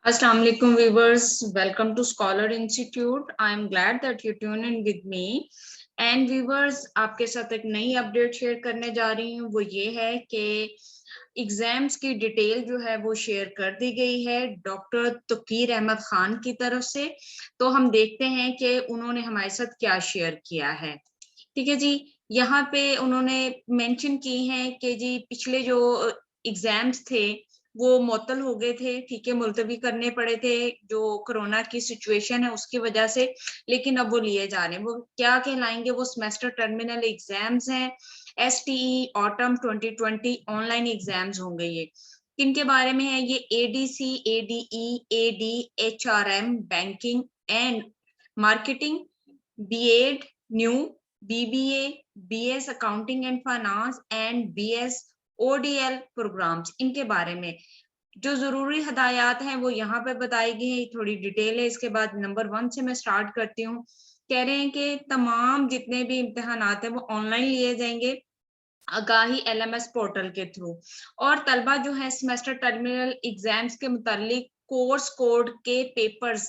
Assalamu alaikum viewers, welcome to Scholar Institute. I am glad that you tune in with me. And viewers, आपके साथ एक नई update share करने जा रही हूँ। वो ये है कि एग्जाम्स की डिटेल जो है वो शेयर कर दी गई है डॉक्टर तकीर अहमद खान की तरफ से। तो हम देखते हैं कि उन्होंने हमारे साथ क्या शेयर किया है। ठीक है जी, यहाँ पे उन्होंने मेंशन की है कि जी पिछले जो एग्जाम्स थे वो मुअत्तल हो गए थे, ठीक है, मुलतवी करने पड़े थे जो कोरोना की सिचुएशन है उसकी वजह से, लेकिन अब वो लिए जा रहे हैं। वो क्या कहलाएंगे? वो सेमेस्टर टर्मिनल एग्जाम्स हैं, एसटीई ऑटम 2020 ऑनलाइन एग्जाम्स होंगे। ये किनके बारे में है? ये ADC, ADE, AD, HRM, banking and marketing, BEd, new, BBA, BS accounting and finance and BS ODL programmes, इनके बारे में जो जरूरी हदायत हैं वो यहाँ पे बताई गई है। थोड़ी डिटेल है। इसके बाद नंबर 1 से मैं स्टार्ट करती हूँ। कह रहे हैं कि तमाम जितने भी इम्तिहानात हैं वो ऑनलाइन लिए जाएंगे आगाही एलएमएस पोर्टल के थ्रू, और तलबा जो है सेमेस्टर टर्मिनल एग्जाम्स के मुतालिक कोर्स कोड के पेपर्स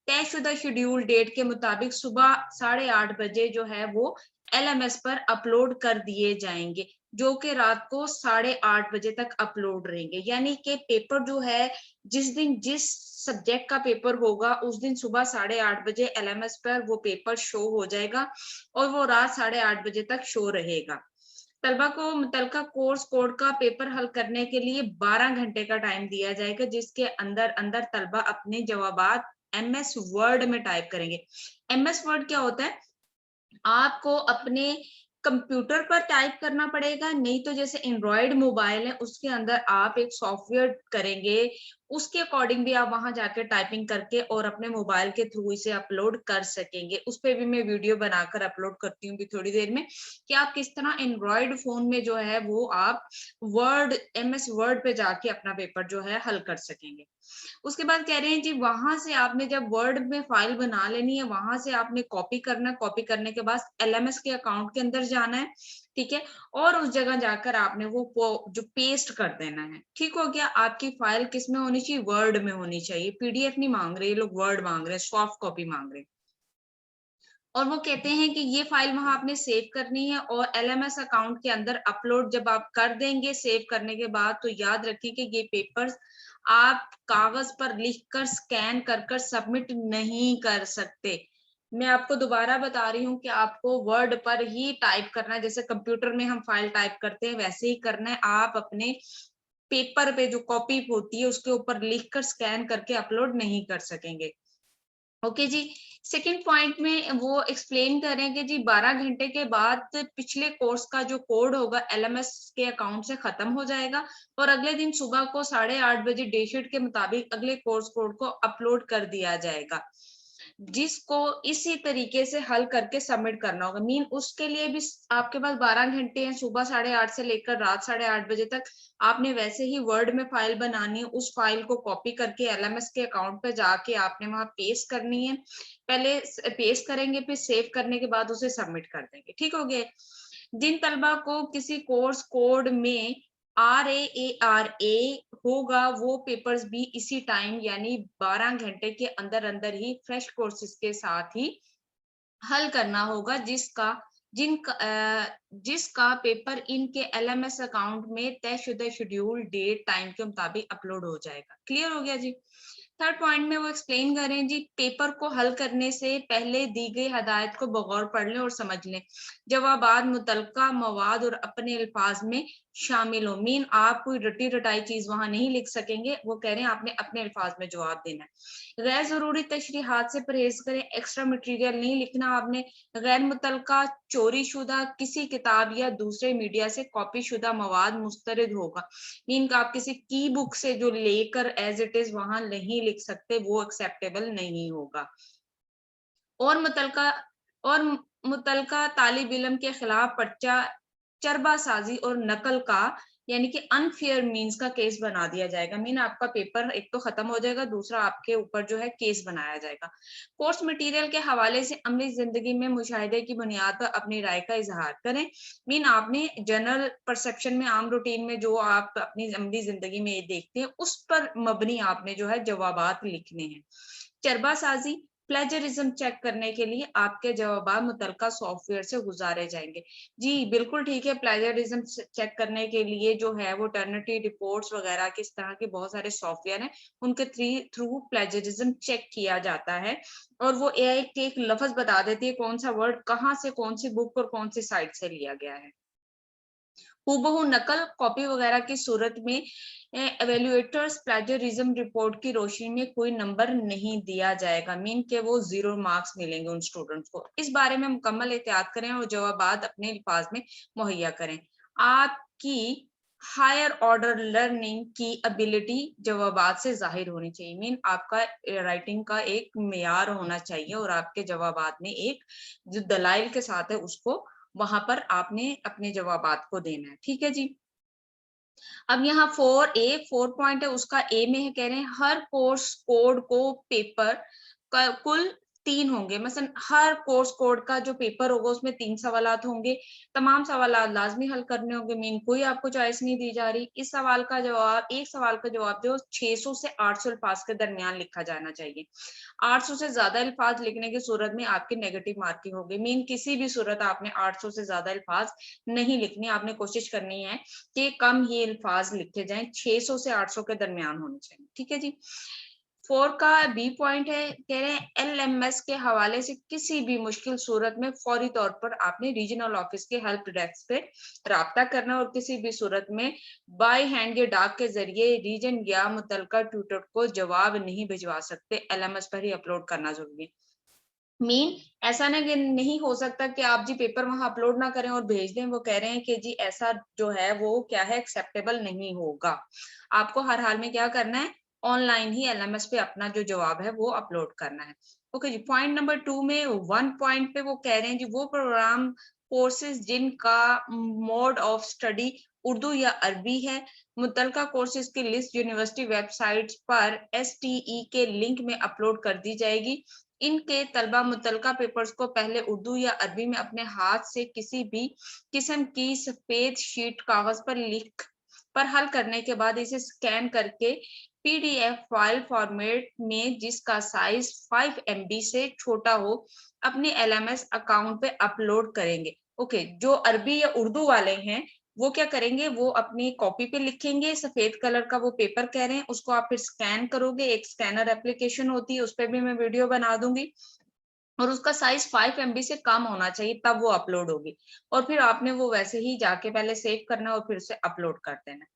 तयशुदा शेड्यूल डेट के मुताबिक सुबह 8:30 बजे जो है वो एलएमएस पर अपलोड कर दिए जाएंगे, जो कि रात को 8:30 बजे तक अपलोड रहेंगे। यानी कि पेपर जो है जिस दिन जिस सब्जेक्ट का पेपर होगा उस दिन सुबह 8:30 बजे एलएमएस पर वो पेपर शो हो जाएगा और वो रात 8:30 बजे तक शो रहेगा। तलबा को मुतलका कोर्स कोड का पेपर हल करने के लिए 12 घंटे का टाइम दिया जाएगा, जिसके अंदर अंदर तलबा अपने जवाबात एमएस वर्ड में टाइप करेंगे। एमएस वर्ड क्या होता है? आपको अपने कंप्यूटर पर टाइप करना पड़ेगा, नहीं तो जैसे एंड्रॉयड मोबाइल है उसके अंदर आप एक सॉफ्टवेयर करेंगे, उसके अकॉर्डिंग भी आप वहां जाकर टाइपिंग करके और अपने मोबाइल के थ्रू इसे अपलोड कर सकेंगे। उस पर भी मैं वीडियो बनाकर अपलोड करती हूँ थोड़ी देर में कि आप किस तरह एंड्रॉयड फोन में जो है वो आप वर्ड एमएस वर्ड पे जाके अपना पेपर जो है हल कर सकेंगे। उसके बाद कह रहे हैं जी वहां से आपने जब वर्ड में फाइल बना लेनी है, वहां से आपने कॉपी करना, कॉपी करने के बाद एलएमएस के अकाउंट के अंदर जाना है, ठीक है, और उस जगह जाकर आपने वो जो पेस्ट कर देना है। ठीक हो गया? आपकी फाइल किस में होनी चाहिए? वर्ड में होनी चाहिए। पीडीएफ नहीं मांग रहे ये लोग, वर्ड मांग रहे हैं, सॉफ्ट कॉपी मांग रहे हैं। और वो कहते हैं कि ये फाइल वहां आपने सेव करनी है और एलएमएस अकाउंट के अंदर अपलोड जब आप कर देंगे सेव करने के बाद, तो याद रखें कि ये पेपर्स आप कागज पर लिखकर स्कैन कर कर सबमिट नहीं कर सकते। मैं आपको दोबारा बता रही हूँ कि आपको वर्ड पर ही टाइप करना है, जैसे कंप्यूटर में हम फाइल टाइप करते हैं वैसे ही करना है। आप अपने पेपर पे जो कॉपी होती है उसके ऊपर लिखकर स्कैन करके अपलोड नहीं कर सकेंगे। ओके जी। सेकंड पॉइंट में वो एक्सप्लेन करेंगे जी 12 घंटे के बाद पिछले कोर्स का जो कोड होगा एलएमएस के अकाउंट से खत्म हो जाएगा और अगले दिन सुबह को 8:30 बजे डेटशीट के मुताबिक अगले कोर्स कोड को अपलोड कर दिया जाएगा, जिसको इसी तरीके से हल करके सबमिट करना होगा। मीन उसके लिए भी आपके पास 12 घंटे हैं, सुबह 8:30 से लेकर रात 8:30 बजे तक। आपने वैसे ही वर्ड में फाइल बनानी है, उस फाइल को कॉपी करके एलएमएस के अकाउंट पे जाके आपने वहां पेस्ट करनी है। पहले पेस्ट करेंगे, फिर सेव करने के बाद उसे सबमिट कर देंगे। ठीक हो गया? जिन तलबा को किसी कोर्स कोड में RAARA होगा वो पेपर्स भी इसी टाइम यानी 12 घंटे के अंदर अंदर ही फ्रेश कोर्सेज के साथ ही हल करना होगा, जिसका पेपर इनके एलएमएस अकाउंट में तयशुदा शेड्यूल डेट टाइम के मुताबिक अपलोड हो जाएगा। क्लियर हो गया जी? थर्ड पॉइंट में वो एक्सप्लेन करें जी पेपर को हल करने से पहले दी गई हदायत को बगौर पढ़ लें और समझ लें। जवाबात मुतलका मवाद और अपने अल्फाज में शामिल हो। मीन आप कोई रटी रटाई चीज वहां नहीं लिख सकेंगे। वो कह रहे हैं आपने अपने अल्फाज में जवाब देना है। गैर जरूरी तशरीहात से परहेज करें, एक्स्ट्रा मटेरियल नहीं लिखना आपने। गैर मुतलका चोरी शुदा किसी किताब या दूसरे मीडिया से कॉपी शुदा मवाद मुस्तरद होगा। मीन का आप किसी की बुक से जो लेकर एज इट इज वहां नहीं लिख सकते, वो एक्सेप्टेबल नहीं होगा। और मुतलका तालिब इल्म के खिलाफ पर्चा, चरबासाजी और नकल का यानी कि अनफेयर मीन्स का केस बना दिया जाएगा। मीन आपका पेपर एक तो खत्म हो जाएगा, दूसरा आपके ऊपर जो है केस बनाया जाएगा। कोर्स मटेरियल के हवाले से अमली जिंदगी में मुशाहिदे की बुनियाद पर अपनी राय का इजहार करें। मीन आपने जनरल परसेप्शन में, आम रूटीन में जो आप अपनी अमली जिंदगी में देखते हैं, उस पर मबनी आपने जो है जवाबात लिखने हैं। चरबासाजी, प्लेजरिज्म चेक करने के लिए आपके जवाब मुतलका सॉफ्टवेयर से गुजारे जाएंगे। जी बिल्कुल ठीक है, प्लेजरिज्म चेक करने के लिए जो है वो टर्निटी रिपोर्ट्स वगैरह के इस तरह के बहुत सारे सॉफ्टवेयर हैं, उनके थ्रू प्लेजरिज्म चेक किया जाता है और वो एआई के एक लफ्ज बता देती है कौन सा वर्ड कहाँ से, कौन सी बुक और कौन सी साइट से लिया गया है। हूबहू नकल कॉपी वगैरह की सूरत में एवेल्युएटर्स प्लेजरिज्म रिपोर्ट की रोशनी में कोई नंबर नहीं दिया जाएगा। मीन के वो 0 मार्क्स मिलेंगे उन स्टूडेंट्स को। इस बारे में मुकम्मल एहतियात करें और जवाबात अपने अल्फाज में मुहैया करें। आपकी हायर ऑर्डर लर्निंग की एबिलिटी जवाबात से जाहिर होनी चाहिए। मीन आपका राइटिंग का एक मेयार होना चाहिए और आपके जवाबात में एक जो दलाइल के साथ है उसको वहां पर आपने अपने जवाबात को देना है। ठीक है जी। अब यहाँ 4 पॉइंट है, उसका ए में है, कह रहे हैं हर कोर्स कोड को पेपर कुल 3 होंगे। मसलन हर कोर्स कोड का जो पेपर होगा उसमें 3 सवालात होंगे, तमाम सवालात लाजमी हल करने होंगे। मीन कोई आपको चॉइस नहीं दी जा रही। इस सवाल का जवाब, एक सवाल का जवाब जो 600 से 800 अल्फाज के दरमियान लिखा जाना चाहिए। 800 से ज्यादा अल्फाज लिखने की सूरत में आपकी नेगेटिव मार्किंग होगी। मीन किसी भी सूरत आपने 800 से ज्यादा अल्फाज नहीं लिखनी, आपने कोशिश करनी है कि कम ही अल्फाज लिखे जाएं, 600 से 800 के दरमियान होने चाहिए। ठीक है जी। 4 का बी पॉइंट है, कह रहे हैं एलएमएस के हवाले से किसी भी मुश्किल सूरत में फौरी तौर पर आपने रीजनल ऑफिस के हेल्प डेस्क पे राब्ता करना और किसी भी सूरत में बाय हैंड या डाक के जरिए रीजन या मुतलका ट्यूटर को जवाब नहीं भिजवा सकते, एलएमएस पर ही अपलोड करना जरूरी है। मीन ऐसा नहीं हो सकता कि आप जी पेपर वहां अपलोड ना करें और भेज दें। वो कह रहे हैं कि जी ऐसा जो है वो क्या है, एक्सेप्टेबल नहीं होगा। आपको हर हाल में क्या करना है, ऑनलाइन ही एलएमएस पे अपना जो जवाब है वो अपलोड करना है। ओके जी। पॉइंट नंबर 2 में 1 पॉइंट पे वो कह रहे हैं जी वो प्रोग्राम कोर्सेज जिनका मोड ऑफ स्टडी उर्दू या अरबी है, मुतलका कोर्सेज की लिस्ट यूनिवर्सिटी वेबसाइट पर STE के लिंक में अपलोड कर दी जाएगी। इनके तलबा मुतलका पेपर्स को पहले उर्दू या अरबी में अपने हाथ से किसी भी किस्म की सफेद शीट कागज पर लिख पर हल करने के बाद इसे स्कैन करके PDF फाइल फॉर्मेट में जिसका साइज 5 MB से छोटा हो अपने LMS अकाउंट पे अपलोड करेंगे। ओके, जो अरबी या उर्दू वाले हैं वो क्या करेंगे, वो अपनी कॉपी पे लिखेंगे, सफेद कलर का वो पेपर कह रहे हैं, उसको आप फिर स्कैन करोगे, एक स्कैनर एप्लीकेशन होती है, उस पर भी मैं वीडियो बना दूंगी और उसका साइज 5 MB से कम होना चाहिए, तब वो अपलोड होगी। और फिर आपने वो वैसे ही जाके पहले सेव करना और फिर उसे अपलोड कर देना।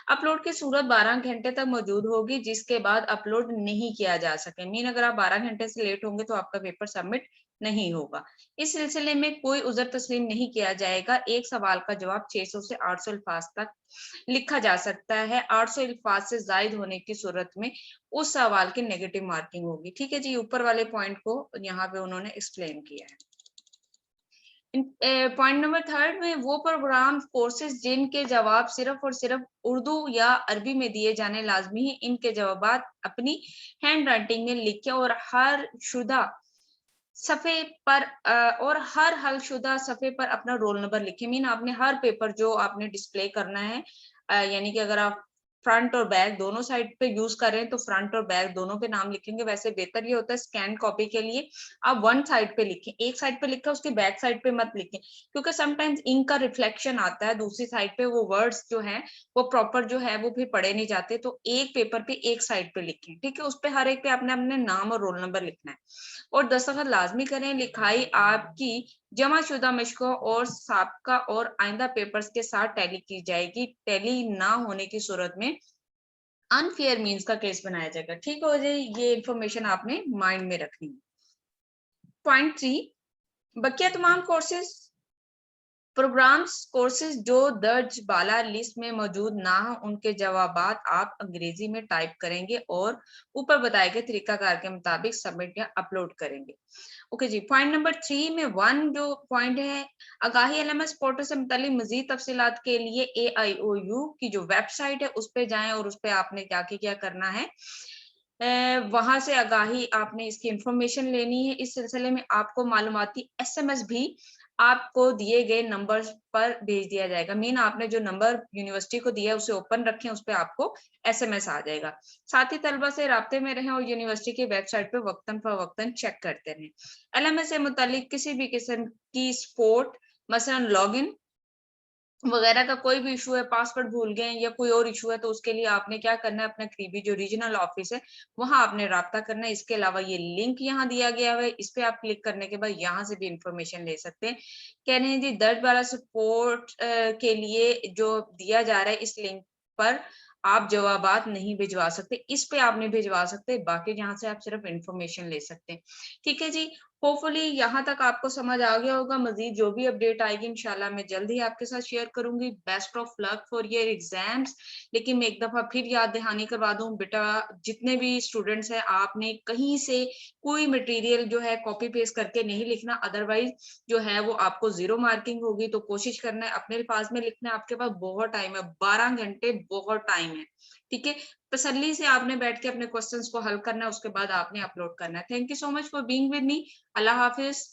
अपलोड की सूरत 12 घंटे तक मौजूद होगी, जिसके बाद अपलोड नहीं किया जा सके। मीन अगर आप 12 घंटे से लेट होंगे तो आपका पेपर सबमिट नहीं होगा। इस सिलसिले में कोई उज़र तस्लीम नहीं किया जाएगा। एक सवाल का जवाब 600 से 800 अल्फाज तक लिखा जा सकता है। 800 अल्फाज से जायद होने की सूरत में उस सवाल की नेगेटिव मार्किंग होगी। ठीक है जी। ऊपर वाले पॉइंट को यहाँ पे उन्होंने एक्सप्लेन किया है। पॉइंट नंबर 3 में वो प्रोग्राम कोर्सेज जिनके जवाब सिर्फ और सिर्फ उर्दू या अरबी में दिए जाने लाजमी है, इनके जवाब अपनी हैंड राइटिंग में लिखे और हर शुदा सफ़े पर और हर हल शुदा सफ़े पर अपना रोल नंबर लिखे। मीन आपने हर पेपर जो आपने डिस्प्ले करना है, यानी कि अगर आप फ्रंट और बैक दोनों साइड पे यूज कर रहे हैं तो फ्रंट और बैक दोनों पे नाम लिखेंगे। वैसे बेहतर ये होता है स्कैन कॉपी के लिए आप वन साइड पे लिखें, एक साइड पे लिखा उसकी बैक साइड पे मत लिखें, क्योंकि समटाइम्स इंक का रिफ्लेक्शन आता है दूसरी साइड पे, वो वर्ड्स जो है वो प्रॉपर जो है वो फिर पढ़े नहीं जाते। तो एक पेपर पे एक साइड पे लिखें, ठीक है, उस पे हर एक पे आपने अपने नाम और रोल नंबर लिखना है और दस्तखत लाजमी करें। लिखाई आपकी जमाशुदा मशकों और साबका और आइंदा पेपर्स के साथ टैली की जाएगी। टैली ना होने की सूरत में अनफेयर मीन्स का केस बनाया जाएगा। ठीक हो जाए, ये इंफॉर्मेशन आपने माइंड में रखनी है। पॉइंट 3, बकिया तमाम कोर्सेज प्रोग्राम्स कोर्सेज जो दर्ज बाला लिस्ट में मौजूद ना हो उनके जवाबात आप अंग्रेजी में टाइप करेंगे और ऊपर बताए गए तरीकाकार के मुताबिक सबमिट या अपलोड करेंगे। ओके जी, पॉइंट नंबर 3 में 1 जो पॉइंट है, आगाही एलएमएस पोर्टल से मुतालिक मजीद तफसीलात के लिए AIOU की जो वेबसाइट है उस पे जाएं और उस पे आपने क्या करना है, वहां से आगाही आपने इसकी इंफॉर्मेशन लेनी है। इस सिलसिले में आपको मालूमाती SMS भी आपको दिए गए नंबर पर भेज दिया जाएगा। मीन आपने जो नंबर यूनिवर्सिटी को दिया है उसे ओपन रखें, उस पर आपको SMS आ जाएगा। साथ ही तलबा से राब्ते में रहें और यूनिवर्सिटी की वेबसाइट पे वक्तन फवक्तन चेक करते रहें। LMS से मुतालिक किसी भी किस्म की सपोर्ट, मसलन लॉगिन वगैरह का कोई भी इशू है, पासवर्ड भूल गए या कोई और इशू है, तो उसके लिए आपने क्या करना है, अपना करीबी जो रीजनल ऑफिस है वहां आपने राब्ता करना है। इसके अलावा ये लिंक यहाँ दिया गया है, इस पे आप क्लिक करने के बाद यहाँ से भी इंफॉर्मेशन ले सकते हैं। कह रहे हैं जी दर्ज वाला सपोर्ट के लिए जो दिया जा रहा है इस लिंक पर आप जवाबात नहीं भिजवा सकते, इस पे आप नहीं भिजवा सकते, बाकी जहाँ से आप सिर्फ इंफॉर्मेशन ले सकते हैं। ठीक है जी, होपफुली यहाँ तक आपको समझ आ गया होगा। मजीद जो भी अपडेट आएगी इंशाल्लाह मैं जल्द ही आपके साथ शेयर करूंगी। Best of luck for your exams. लेकिन मैं एक दफा फिर याद दहानी करवा दूं बेटा, जितने भी स्टूडेंट्स हैं आपने कहीं से कोई मटेरियल जो है कॉपी पेस्ट करके नहीं लिखना, अदरवाइज जो है वो आपको 0 मार्किंग होगी। तो कोशिश करना है अपने अल्फाज में लिखना है। आपके पास बहुत टाइम है, 12 घंटे बहुत टाइम है। ठीक है, तसल्ली से आपने बैठ के अपने क्वेश्चंस को हल करना है, उसके बाद आपने अपलोड करना है। Thank you so much for being with me. Allah Hafiz.